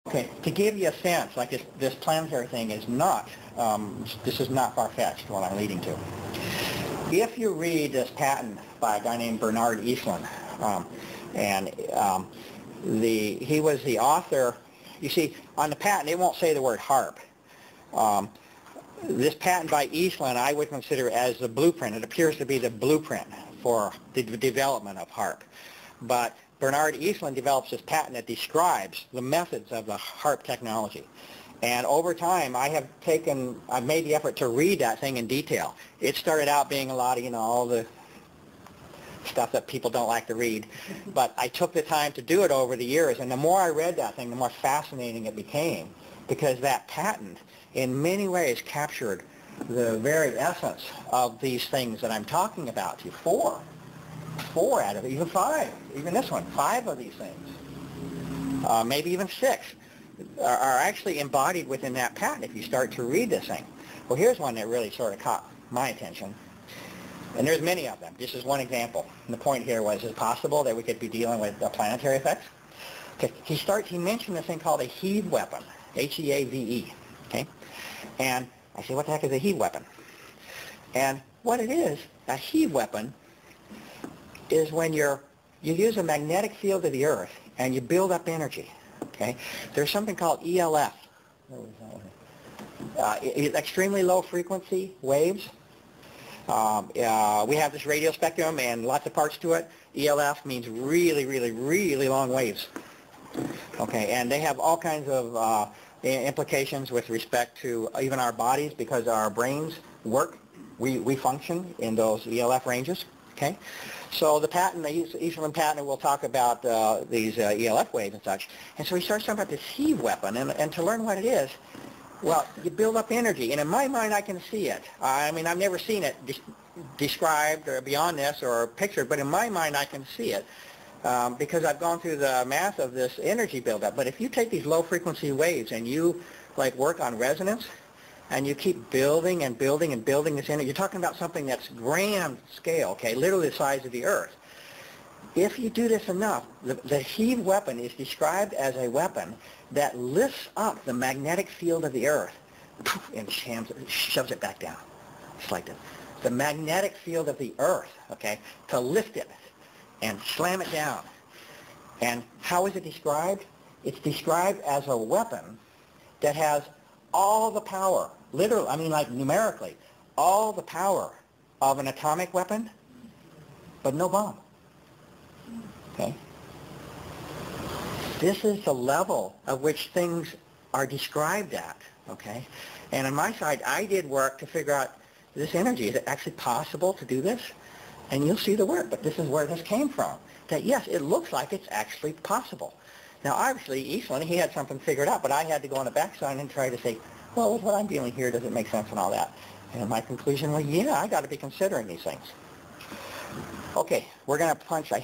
Okay, to give you a sense, like this planetary thing is not, this is not far-fetched, what I'm leading to. If you read this patent by a guy named Bernard Eastland, he was the author, you see, on the patent it won't say the word HAARP. This patent by Eastland I would consider as the blueprint. It appears to be the blueprint for the development of HAARP. But Bernard Eastland develops this patent that describes the methods of the HAARP technology. And over time, I've made the effort to read that thing in detail. It started out being a lot of, all the stuff that people don't like to read. But I took the time to do it over the years, and the more I read that thing, the more fascinating it became, because that patent, in many ways, captured the very essence of these things that I'm talking about to you. Four out of it, even 5, even this one, 5 of these things, maybe even 6, are actually embodied within that patent if you start to read this thing. Well, here's one that really sort of caught my attention, and there's many of them. This is one example. And the point here was, is it possible that we could be dealing with planetary effects? Okay, he mentioned this thing called a heave weapon, H-E-A-V-E, okay? And I said, what the heck is a heave weapon? And what it is, a heave weapon is when you use a magnetic field of the Earth and you build up energy. Okay, there's something called ELF, extremely low frequency waves. We have this radio spectrum and lots of parts to it. ELF means really, really, really long waves. Okay, and they have all kinds of implications with respect to even our bodies, because our brains work. We function in those ELF ranges. Okay, so the patent, the Eastland patent, will talk about these ELF waves and such. And so he starts talking about this heave weapon, and to learn what it is, well, you build up energy, and in my mind I can see it. I mean, I've never seen it described or beyond this or pictured, but in my mind I can see it because I've gone through the math of this energy buildup. But if you take these low frequency waves and you work on resonance, and you keep building and building and building this energy, you're talking about something that's grand scale, okay, literally the size of the Earth. If you do this enough, the heave weapon is described as a weapon that lifts up the magnetic field of the Earth and shoves it back down. It's like the magnetic field of the Earth, okay, to lift it and slam it down. And how is it described? It's described as a weapon that has all the power, literally, I mean like numerically, all the power of an atomic weapon, but no bomb. Okay? This is the level of which things are described at, okay? And on my side, I did work to figure out this energy. Is it actually possible to do this? And you'll see the work, but this is where this came from. That yes, it looks like it's actually possible. Now, obviously, Eastland, he had something figured out, but I had to go on the backside and try to say, well, with what I'm dealing here, does it make sense and all that? And my conclusion was, yeah, I got to be considering these things. Okay, we're going to punch, I